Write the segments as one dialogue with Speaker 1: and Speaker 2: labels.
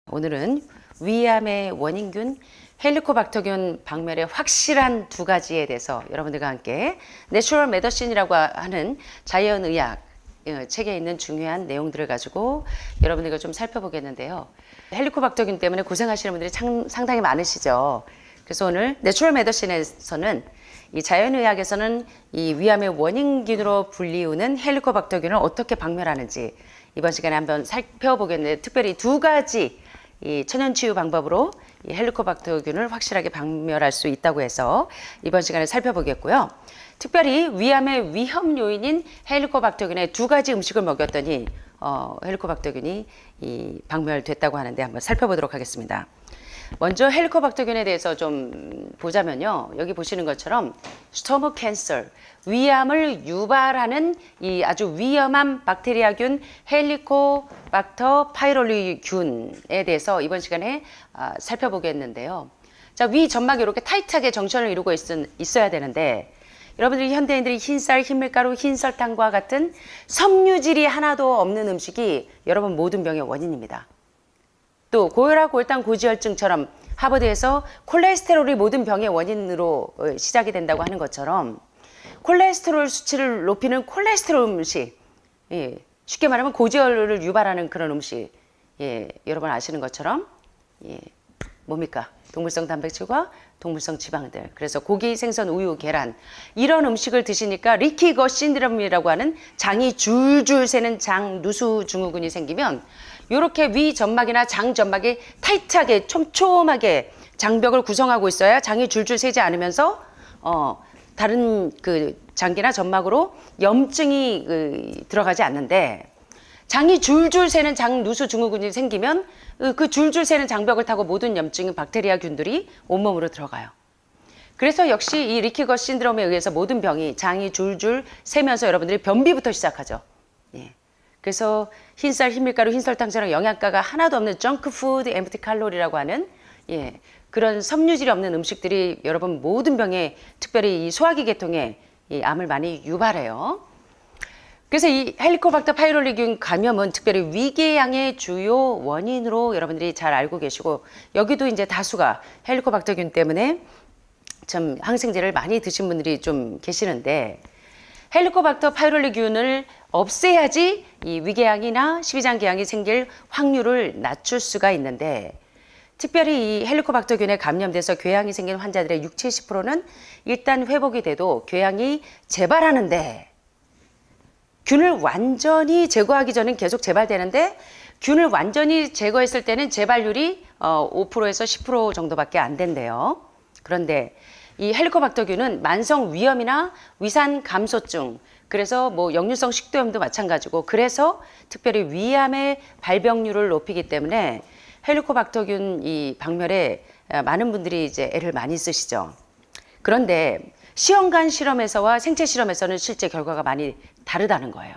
Speaker 1: 오늘은 위암의 원인균 헬리코박터균 박멸의 확실한 두 가지에 대해서 여러분들과 함께 내추럴 메디신이라고 하는 자연의학 책에 있는 중요한 내용들을 가지고 여러분들과 좀 살펴보겠는데요. 헬리코박터균 때문에 고생하시는 분들이 상당히 많으시죠. 그래서 오늘 내추럴 메디신에서는 이 자연의학에서는 이 위암의 원인균으로 불리우는 헬리코박터균을 어떻게 박멸하는지 이번 시간에 한번 살펴보겠는데, 특별히 두 가지 이 천연치유 방법으로 이 헬리코박터균을 확실하게 박멸할 수 있다고 해서 이번 시간에 살펴보겠고요. 특별히 위암의 위험 요인인 헬리코박터균의 두 가지 음식을 먹였더니 헬리코박터균이 박멸됐다고 하는데 한번 살펴보도록 하겠습니다. 먼저 헬리코박터균에 대해서 좀 보자면요. 여기 보시는 것처럼 스토머 캔서, 위암을 유발하는 이 아주 위험한 박테리아균 헬리코박터 파이로리균에 대해서 이번 시간에 살펴보겠는데요. 자, 위 점막이 이렇게 타이트하게 정션을 이루고 있어야 되는데, 여러분들이 현대인들이 흰쌀, 흰밀가루, 흰설탕과 같은 섬유질이 하나도 없는 음식이 여러분 모든 병의 원인입니다. 또 고혈압, 골당, 고지혈증처럼 하버드에서 콜레스테롤이 모든 병의 원인으로 시작이 된다고 하는 것처럼 콜레스테롤 수치를 높이는 콜레스테롤 음식, 쉽게 말하면 고지혈을 유발하는 그런 음식, 여러분 아시는 것처럼 뭡니까? 동물성 단백질과 동물성 지방들, 그래서 고기, 생선, 우유, 계란, 이런 음식을 드시니까 리키거 신드롬이라고 하는 장이 줄줄 새는 장 누수 증후군이 생기면 이렇게 위 점막이나 장 점막이 타이트하게 촘촘하게 장벽을 구성하고 있어야 장이 줄줄 새지 않으면서 다른 그 장기나 점막으로 염증이 들어가지 않는데, 장이 줄줄 새는 장 누수 증후군이 생기면 그 줄줄 새는 장벽을 타고 모든 염증인 박테리아균들이 온몸으로 들어가요. 그래서 역시 이 리키거 신드롬에 의해서 모든 병이 장이 줄줄 새면서 여러분들이 변비부터 시작하죠. 그래서 흰쌀, 흰밀가루, 흰설탕처럼 영양가가 하나도 없는 정크푸드, 엠프티 칼로리라고 하는 그런 섬유질이 없는 음식들이 여러분 모든 병에, 특별히 이 소화기 계통에 이 암을 많이 유발해요. 그래서 이 헬리코박터 파이로리균 감염은 특별히 위궤양의 주요 원인으로 여러분들이 잘 알고 계시고, 여기도 이제 다수가 헬리코박터균 때문에 좀 항생제를 많이 드신 분들이 좀 계시는데, 헬리코박터 파이로리균을 없애야지 이 위궤양이나 십이장궤양이 생길 확률을 낮출 수가 있는데, 특별히 이 헬리코박터균에 감염돼서 궤양이 생긴 환자들의 60-70%는 일단 회복이 돼도 궤양이 재발하는데, 균을 완전히 제거하기 전엔 계속 재발되는데, 균을 완전히 제거했을 때는 재발률이 5%에서 10% 정도밖에 안 된대요. 그런데 이 헬리코박터균은 만성 위염이나 위산 감소증, 그래서 뭐 역류성 식도염도 마찬가지고, 그래서 특별히 위암의 발병률을 높이기 때문에 헬리코박터균 이 박멸에 많은 분들이 이제 애를 많이 쓰시죠. 그런데 시험관 실험에서와 생체 실험에서는 실제 결과가 많이 다르다는 거예요.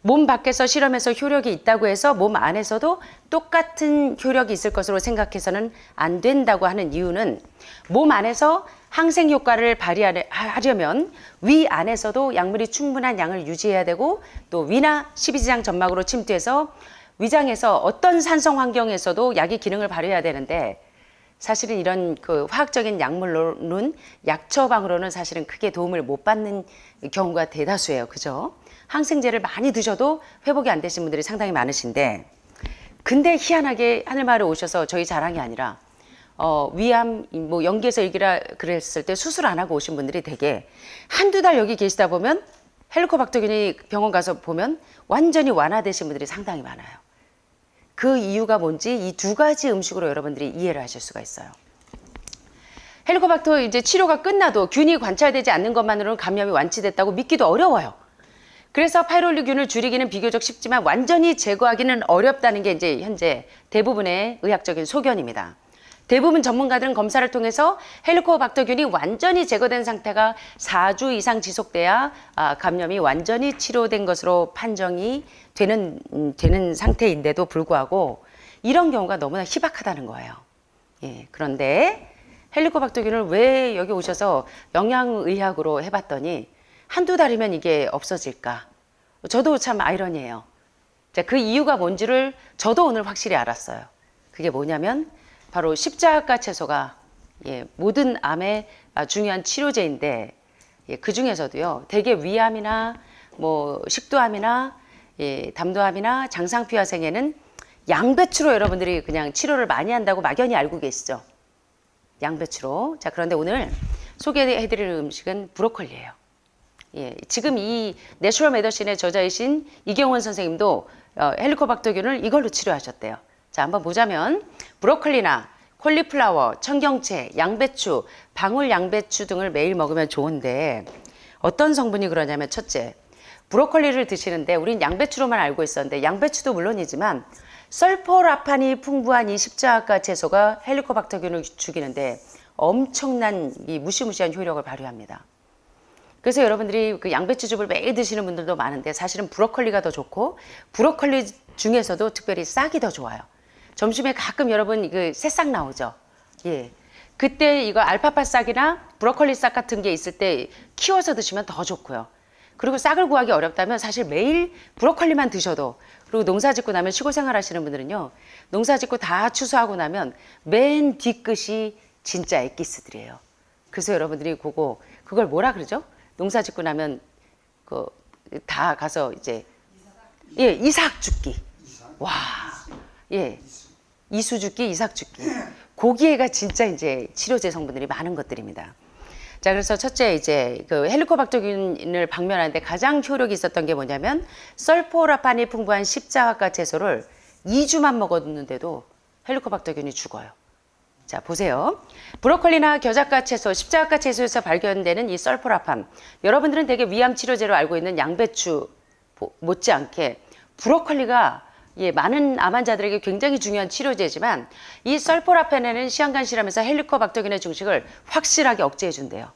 Speaker 1: 몸 밖에서 실험에서 효력이 있다고 해서 몸 안에서도 똑같은 효력이 있을 것으로 생각해서는 안 된다고 하는 이유는, 몸 안에서 항생 효과를 발휘하려면 위 안에서도 약물이 충분한 양을 유지해야 되고, 또 위나 십이지장 점막으로 침투해서 위장에서 어떤 산성 환경에서도 약이 기능을 발휘해야 되는데, 사실은 이런 그 화학적인 약물로는, 약 처방으로는 사실은 크게 도움을 못 받는 경우가 대다수예요. 그죠? 항생제를 많이 드셔도 회복이 안 되신 분들이 상당히 많으신데, 근데 희한하게 하늘마을에 오셔서 저희 자랑이 아니라 위암 뭐 연기에서 일기라 그랬을 때 수술 안 하고 오신 분들이 되게 한두 달 여기 계시다 보면 헬리코박터균이 병원 가서 보면 완전히 완화되신 분들이 상당히 많아요. 그 이유가 뭔지 이 두 가지 음식으로 여러분들이 이해를 하실 수가 있어요. 헬리코박터 이제 치료가 끝나도 균이 관찰되지 않는 것만으로는 감염이 완치됐다고 믿기도 어려워요. 그래서 파이로리균을 줄이기는 비교적 쉽지만 완전히 제거하기는 어렵다는 게 이제 현재 대부분의 의학적인 소견입니다. 대부분 전문가들은 검사를 통해서 헬리코박터균이 완전히 제거된 상태가 4주 이상 지속돼야 감염이 완전히 치료된 것으로 판정이 되는 상태인데도 불구하고 이런 경우가 너무나 희박하다는 거예요. 예, 그런데 헬리코박터균을 왜 여기 오셔서 영양의학으로 해봤더니 한두 달이면 이게 없어질까? 저도 참 아이러니해요. 자, 그 이유가 뭔지를 저도 오늘 확실히 알았어요. 그게 뭐냐면 바로 십자가 채소가 예, 모든 암의 중요한 치료제인데 예, 그 중에서도요 대개 위암이나 뭐 식도암이나 예, 담도암이나 장상피화생에는 양배추로 여러분들이 그냥 치료를 많이 한다고 막연히 알고 계시죠? 양배추로. 자, 그런데 오늘 소개해드릴 음식은 브로콜리예요. 예, 지금 이 내추럴 메더신의 저자이신 이경원 선생님도 헬리코박터균을 이걸로 치료하셨대요. 자, 한번 보자면 브로콜리나 콜리플라워, 청경채, 양배추, 방울 양배추 등을 매일 먹으면 좋은데 어떤 성분이 그러냐면 첫째, 브로콜리를 드시는데 우린 양배추로만 알고 있었는데 양배추도 물론이지만 설포라판이 풍부한 이 십자가 채소가 헬리코박터균을 죽이는데 엄청난 이 무시무시한 효력을 발휘합니다. 그래서 여러분들이 그 양배추즙을 매일 드시는 분들도 많은데 사실은 브로콜리가 더 좋고 브로콜리 중에서도 특별히 싹이 더 좋아요. 점심에 가끔 여러분 그 새싹 나오죠. 예. 그때 이거 알파파 싹이나 브로콜리 싹 같은 게 있을 때 키워서 드시면 더 좋고요. 그리고 싹을 구하기 어렵다면 사실 매일 브로콜리만 드셔도 그리고 농사 짓고 나면 시골 생활 하시는 분들은요. 농사 짓고 다 추수하고 나면 맨 뒤끝이 진짜 엑기스들이에요. 그래서 여러분들이 그걸 뭐라 그러죠? 농사 짓고 나면 그 다 가서 이제 예, 이삭 죽기. 와. 예. 이수 죽기, 이삭 죽기. 고기에가 진짜 이제 치료제 성분들이 많은 것들입니다. 자, 그래서 첫째 이제 그 헬리코박터균을 박멸하는데 가장 효력이 있었던 게 뭐냐면 설포라판이 풍부한 십자가 채소를 2주만 먹었는데도 헬리코박터균이 죽어요. 자, 보세요. 브로콜리나 겨자가 채소, 십자가 채소에서 발견되는 이 설포라판. 여러분들은 되게 위암 치료제로 알고 있는 양배추 못지않게 브로콜리가 예, 많은 암 환자들에게 굉장히 중요한 치료제지만 이 설포라판에는 시한간 실험에서 헬리코박터균의 증식을 확실하게 억제해 준대요.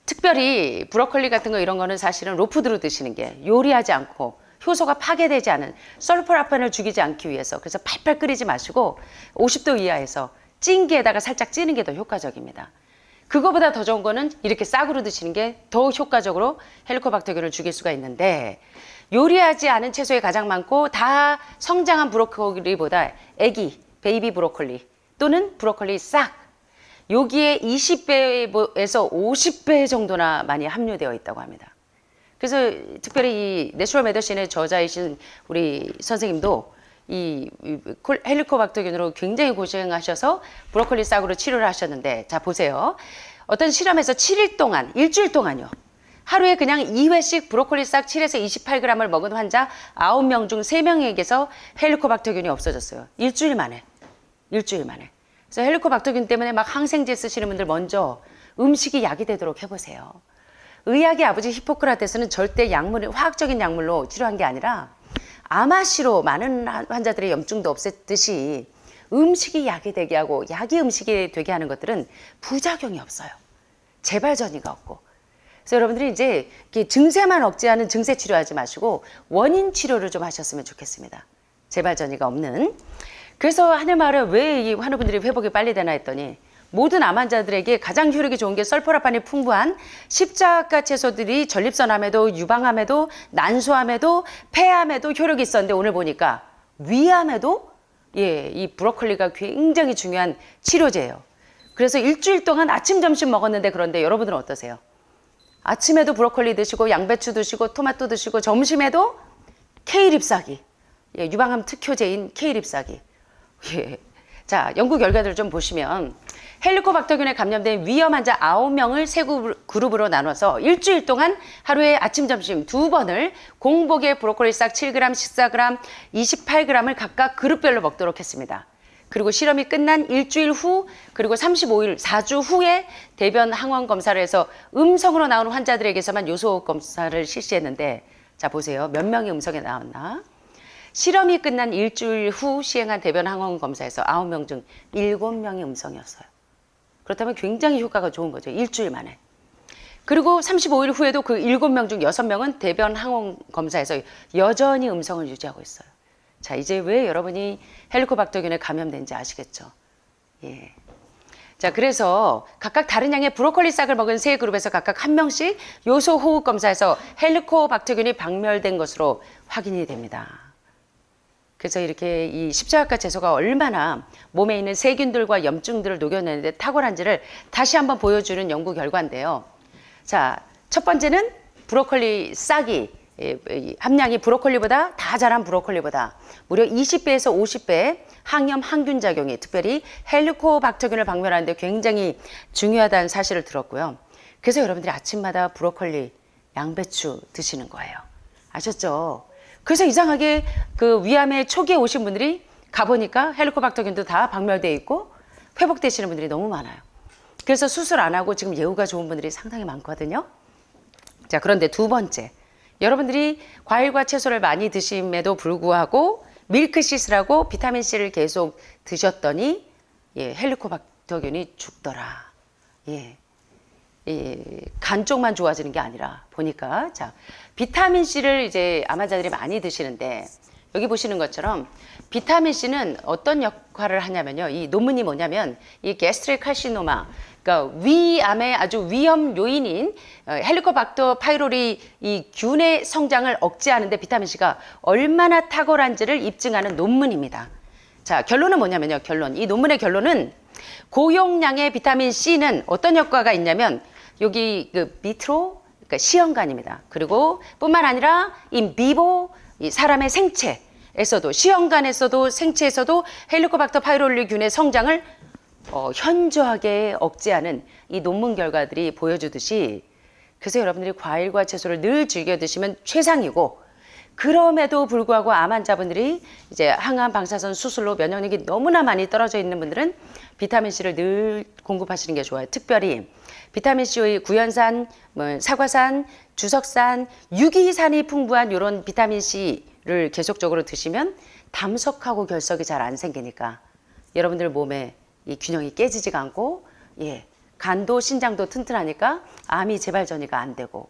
Speaker 1: 특별히 브로콜리 같은 거 이런 거는 사실은 로푸드로 드시는 게 요리하지 않고 효소가 파괴되지 않은 설포라판을 죽이지 않기 위해서 그래서 팔팔 끓이지 마시고 50도 이하에서 찜기에다가 살짝 찌는 게 더 효과적입니다. 그거보다 더 좋은 거는 이렇게 싹으로 드시는 게 더 효과적으로 헬리코박터균을 죽일 수가 있는데 요리하지 않은 채소에 가장 많고 다 성장한 브로콜리보다 애기, 베이비 브로콜리 또는 브로콜리 싹 여기에 20배에서 50배 정도나 많이 함유되어 있다고 합니다. 그래서 특별히 이 내추럴 메더신의 저자이신 우리 선생님도 이 헬리코박터균으로 굉장히 고생하셔서 브로콜리 싹으로 치료를 하셨는데 자 보세요. 어떤 실험에서 7일 동안 일주일 동안요. 하루에 그냥 2회씩 브로콜리 싹 7에서 28g을 먹은 환자 9명 중 3명에게서 헬리코박터균이 없어졌어요. 일주일 만에. 그래서 헬리코박터균 때문에 막 항생제 쓰시는 분들 먼저 음식이 약이 되도록 해보세요. 의학의 아버지 히포크라테스는 절대 화학적인 약물로 치료한 게 아니라 아마시로 많은 환자들의 염증도 없앴듯이 음식이 약이 되게 하고 약이 음식이 되게 하는 것들은 부작용이 없어요. 재발전이가 없고. 그래서 여러분들이 이제 증세만 억제하는 증세 치료하지 마시고 원인 치료를 좀 하셨으면 좋겠습니다. 재발전이가 없는. 그래서 하늘마을에 왜 이 환우분들이 회복이 빨리 되나 했더니 모든 암 환자들에게 가장 효력이 좋은 게 설포라판이 풍부한 십자가 채소들이 전립선암에도 유방암에도 난소암에도 폐암에도 효력이 있었는데 오늘 보니까 위암에도 예, 이 브로콜리가 굉장히 중요한 치료제예요. 그래서 일주일 동안 아침 점심 먹었는데 그런데 여러분들은 어떠세요? 아침에도 브로콜리 드시고 양배추 드시고 토마토 드시고 점심에도 K립사기 예, 유방암 특효제인 K립사기 예. 자, 연구 결과들을 좀 보시면 헬리코박터균에 감염된 위험 환자 9명을 세 그룹으로 나눠서 일주일 동안 하루에 아침, 점심 2번을 공복에 브로콜리 싹 7g, 14g, 28g을 각각 그룹별로 먹도록 했습니다. 그리고 실험이 끝난 일주일 후 그리고 35일 4주 후에 대변 항원 검사를 해서 음성으로 나오는 환자들에게서만 요소 검사를 실시했는데 자 보세요. 몇 명이 음성에 나왔나? 실험이 끝난 일주일 후 시행한 대변 항원 검사에서 9명 중 7명이 음성이었어요. 그렇다면 굉장히 효과가 좋은 거죠. 일주일 만에. 그리고 35일 후에도 그 7명 중 6명은 대변 항원 검사에서 여전히 음성을 유지하고 있어요. 자, 이제 왜 여러분이 헬리코박터균에 감염된지 아시겠죠? 예. 자, 그래서 각각 다른 양의 브로콜리 싹을 먹은 세 그룹에서 각각 한 명씩 요소 호흡 검사에서 헬리코박터균이 박멸된 것으로 확인이 됩니다. 그래서 이렇게 이 십자가 채소가 얼마나 몸에 있는 세균들과 염증들을 녹여내는데 탁월한지를 다시 한번 보여주는 연구 결과인데요. 자, 첫 번째는 브로콜리 싹이 함량이 브로콜리보다 다 자란 브로콜리보다 무려 20배에서 50배 항염 항균 작용이 특별히 헬리코박터균을 박멸하는데 굉장히 중요하다는 사실을 들었고요. 그래서 여러분들이 아침마다 브로콜리, 양배추 드시는 거예요. 아셨죠? 그래서 이상하게 그 위암의 초기에 오신 분들이 가보니까 헬리코박터균도 다 박멸되어 있고 회복되시는 분들이 너무 많아요. 그래서 수술 안 하고 지금 예후가 좋은 분들이 상당히 많거든요. 자, 그런데 두 번째. 여러분들이 과일과 채소를 많이 드심에도 불구하고 밀크시슬하고 비타민C를 계속 드셨더니 헬리코박터균이 죽더라. 간 쪽만 좋아지는 게 아니라 보니까 자, 비타민C를 이제 암환자들이 많이 드시는데 여기 보시는 것처럼 비타민C는 어떤 역할을 하냐면요. 이 논문이 뭐냐면 이 게스트릭 칼시노마 그러니까 위암의 아주 위험 요인인 헬리코박터 파이로리 이 균의 성장을 억제하는데 비타민C가 얼마나 탁월한지를 입증하는 논문입니다. 자, 결론은 뭐냐면요. 이 논문의 결론은 고용량의 비타민C는 어떤 효과가 있냐면 여기 그 밑으로 그러니까 시험관입니다. 그리고 뿐만 아니라 인비보 이 사람의 생체에서도 시험관에서도 생체에서도 헬리코박터 파이로리 균의 성장을 현저하게 억제하는 이 논문 결과들이 보여주듯이 그래서 여러분들이 과일과 채소를 늘 즐겨 드시면 최상이고 그럼에도 불구하고 암 환자분들이 이제 항암 방사선 수술로 면역력이 너무나 많이 떨어져 있는 분들은 비타민C를 늘 공급하시는 게 좋아요. 특별히 비타민C의 구연산, 사과산, 주석산, 유기산이 풍부한 이런 비타민C를 계속적으로 드시면 담석하고 결석이 잘 안 생기니까 여러분들 몸에 이 균형이 깨지지가 않고 간도 신장도 튼튼하니까 암이 재발 전이가 안 되고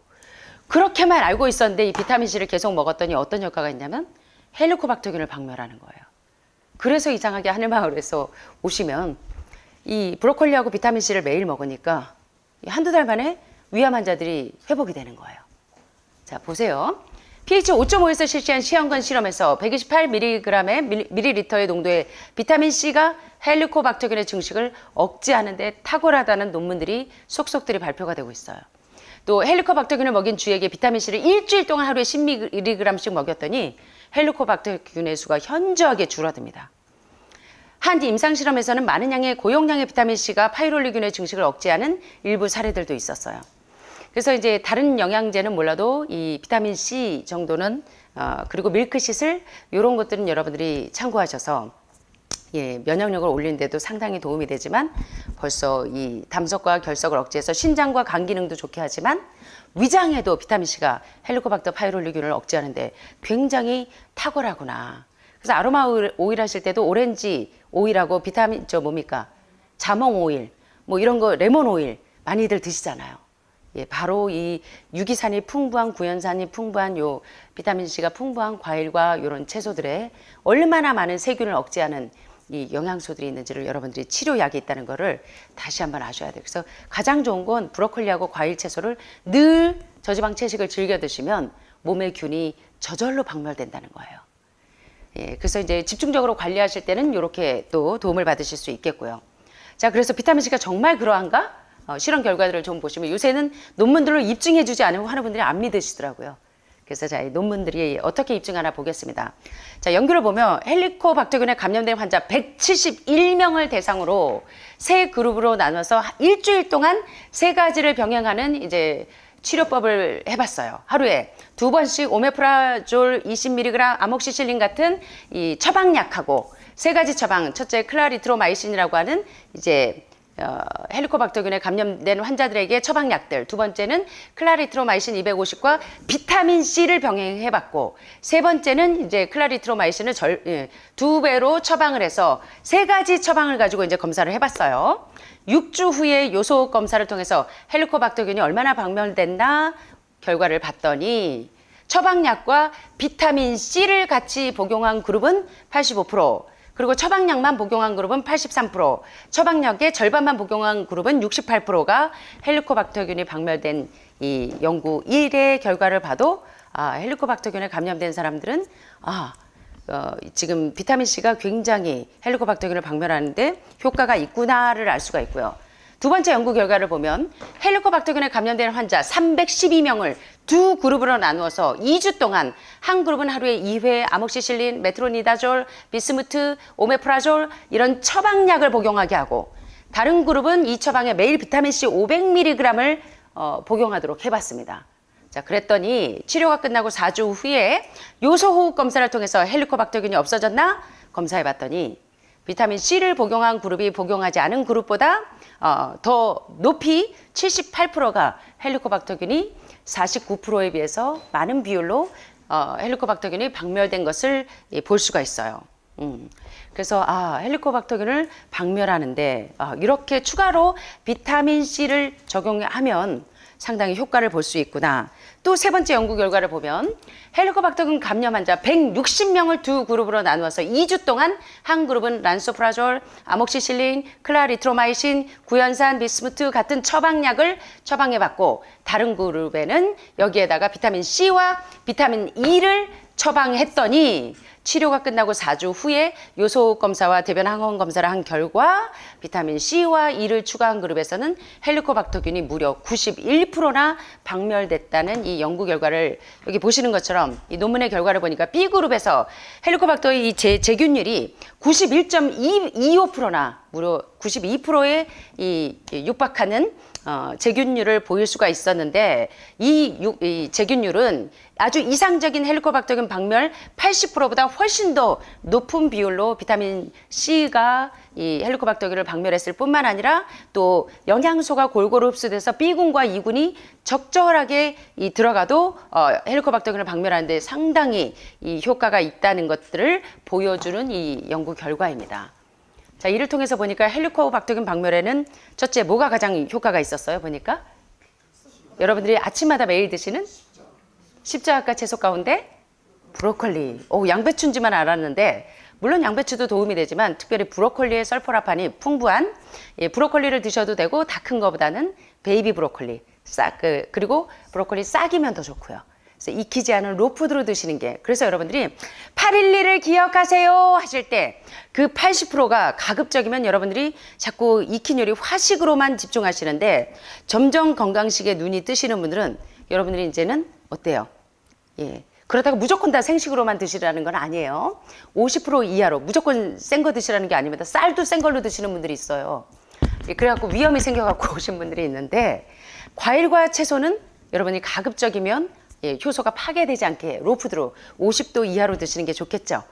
Speaker 1: 그렇게만 알고 있었는데 이 비타민C를 계속 먹었더니 어떤 효과가 있냐면 헬리코박터균을 박멸하는 거예요. 그래서 이상하게 하늘마을에서 오시면 이 브로콜리하고 비타민C를 매일 먹으니까 한두 달 만에 위암 환자들이 회복이 되는 거예요. 자, 보세요. pH 5.5에서 실시한 시험관 실험에서 128mg의 밀리리터의 농도의 비타민C가 헬리코박터균의 증식을 억제하는 데 탁월하다는 논문들이 속속들이 발표가 되고 있어요. 또 헬리코박터균을 먹인 쥐에게 비타민C를 일주일 동안 하루에 10mg씩 먹였더니 헬리코박터균의 수가 현저하게 줄어듭니다. 한 임상실험에서는 많은 양의 고용량의 비타민C가 파이로리균의 증식을 억제하는 일부 사례들도 있었어요. 그래서 이제 다른 영양제는 몰라도 이 비타민C 정도는 그리고 밀크시슬 이런 것들은 여러분들이 참고하셔서 면역력을 올리는 데도 상당히 도움이 되지만 벌써 이 담석과 결석을 억제해서 신장과 간 기능도 좋게 하지만 위장에도 비타민C가 헬리코박터 파이로리균을 억제하는데 굉장히 탁월하구나. 그래서 아로마 오일 하실 때도 오렌지 오일하고 비타민 자몽 오일 뭐 이런 거 레몬 오일 많이들 드시잖아요. 바로 이 유기산이 풍부한 구연산이 풍부한 요 비타민C가 풍부한 과일과 이런 채소들에 얼마나 많은 세균을 억제하는 이 영양소들이 있는지를 여러분들이 치료약이 있다는 거를 다시 한번 아셔야 돼요. 그래서 가장 좋은 건 브로콜리하고 과일 채소를 늘 저지방 채식을 즐겨 드시면 몸의 균이 저절로 박멸된다는 거예요. 그래서 이제 집중적으로 관리하실 때는 이렇게 또 도움을 받으실 수 있겠고요. 자, 그래서 비타민C가 정말 그러한가? 실험 결과들을 좀 보시면 요새는 논문들로 입증해주지 않으면 하는 분들이 안 믿으시더라고요. 그래서 자, 이 논문들이 어떻게 입증하나 보겠습니다. 자, 연구를 보면 헬리코박터균에 감염된 환자 171명을 대상으로 세 그룹으로 나눠서 일주일 동안 세 가지를 병행하는 이제 치료법을 해봤어요. 하루에 2번씩 오메프라졸 20mg, 아목시실린 같은 이 처방약하고 세 가지 처방, 첫째 클라리트로마이신이라고 하는 이제 헬리코박터균에 감염된 환자들에게 처방약들, 두 번째는 클라리트로마이신 250과 비타민C를 병행해봤고, 세 번째는 이제 클라리트로마이신을 2배로 처방을 해서 세 가지 처방을 가지고 이제 검사를 해봤어요. 6주 후에 요소 검사를 통해서 헬리코박터균이 얼마나 박멸됐나 결과를 봤더니 처방약과 비타민C를 같이 복용한 그룹은 85%, 그리고 처방약만 복용한 그룹은 83%, 처방약의 절반만 복용한 그룹은 68%가 헬리코박터균이 박멸된 이 연구 1의 결과를 봐도 헬리코박터균에 감염된 사람들은 지금 비타민C가 굉장히 헬리코박터균을 박멸하는데 효과가 있구나를 알 수가 있고요. 두 번째 연구 결과를 보면 헬리코박터균에 감염된 환자 312명을 두 그룹으로 나누어서 2주 동안 한 그룹은 하루에 2회 아목시실린, 메트로니다졸, 비스무트, 오메프라졸 이런 처방약을 복용하게 하고 다른 그룹은 이 처방에 매일 비타민C 500mg을 복용하도록 해봤습니다. 자, 그랬더니 치료가 끝나고 4주 후에 요소호흡 검사를 통해서 헬리코박터균이 없어졌나 검사해봤더니 비타민C를 복용한 그룹이 복용하지 않은 그룹보다 더 높이 78%가 헬리코박터균이 49%에 비해서 많은 비율로 헬리코박터균이 박멸된 것을 볼 수가 있어요. 그래서 헬리코박터균을 박멸하는데 이렇게 추가로 비타민C를 적용하면 상당히 효과를 볼 수 있구나. 또 세 번째 연구 결과를 보면 헬리코박터균 감염 환자 160명을 두 그룹으로 나누어서 2주 동안 한 그룹은 란소프라졸, 아목시실린, 클라리트로마이신, 구연산, 비스무트 같은 처방약을 처방해봤고 다른 그룹에는 여기에다가 비타민 C와 비타민 E를 처방했더니 치료가 끝나고 4주 후에 요소호흡 검사와 대변 항원 검사를 한 결과 비타민 C와 E를 추가한 그룹에서는 헬리코박터균이 무려 91%나 박멸됐다는 이 연구 결과를 여기 보시는 것처럼 이 논문의 결과를 보니까 B그룹에서 헬리코박터의 이 재균율이 91.25%나 무려 92%의 이 육박하는 재균율을 보일 수가 있었는데 이 재균율은 아주 이상적인 헬리코박터균 박멸 80%보다 훨씬 더 높은 비율로 비타민 C가 이 헬리코박터균을 박멸했을 뿐만 아니라 또 영양소가 골고루 흡수돼서 B군과 E군이 적절하게 들어가도 헬리코박터균을 박멸하는데 상당히 이 효과가 있다는 것들을 보여주는 이 연구 결과입니다. 자, 이를 통해서 보니까 헬리코박터균 박멸에는 첫째 뭐가 가장 효과가 있었어요? 보니까 여러분들이 아침마다 매일 드시는 십자가 채소 가운데 브로콜리. 양배추인지만 알았는데 물론 양배추도 도움이 되지만 특별히 브로콜리의 설포라판이 풍부한 브로콜리를 드셔도 되고 다 큰 거보다는 베이비 브로콜리 그리고 브로콜리 싹이면 더 좋고요. 그래서 익히지 않은 로푸드로 드시는 게 그래서 여러분들이 812를 기억하세요 하실 때 그 80%가 가급적이면 여러분들이 자꾸 익힌 요리 화식으로만 집중하시는데 점점 건강식에 눈이 뜨시는 분들은 여러분들이 이제는 어때요? 그렇다고 무조건 다 생식으로만 드시라는 건 아니에요. 50% 이하로 무조건 센 거 드시라는 게 아닙니다. 쌀도 센 걸로 드시는 분들이 있어요. 그래갖고 위험이 생겨갖고 오신 분들이 있는데 과일과 채소는 여러분이 가급적이면 효소가 파괴되지 않게 로푸드로 50도 이하로 드시는 게 좋겠죠.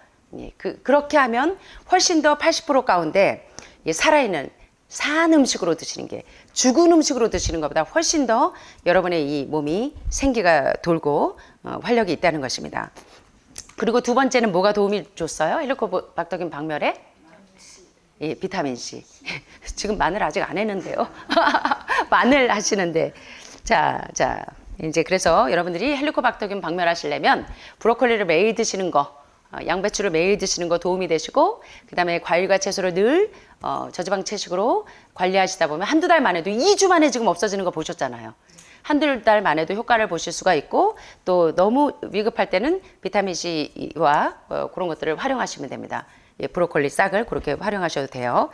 Speaker 1: 그렇게 하면 훨씬 더 80% 가운데 살아있는 산 음식으로 드시는 게 죽은 음식으로 드시는 것보다 훨씬 더 여러분의 이 몸이 생기가 돌고 활력이 있다는 것입니다. 그리고 두 번째는 뭐가 도움이 줬어요? 헬리코박터균 박멸에? 비타민 C. 지금 마늘 아직 안 했는데요. 마늘 하시는데 자 이제 그래서 여러분들이 헬리코박터균 박멸하시려면 브로콜리를 매일 드시는 거, 양배추를 매일 드시는 거 도움이 되시고 그다음에 과일과 채소를 늘 저지방 채식으로 관리하시다 보면 한두 달 만에도 2주 만에 지금 없어지는 거 보셨잖아요. 한두 달 만에도 효과를 보실 수가 있고 또 너무 위급할 때는 비타민C와 그런 것들을 활용하시면 됩니다. 브로콜리 싹을 그렇게 활용하셔도 돼요.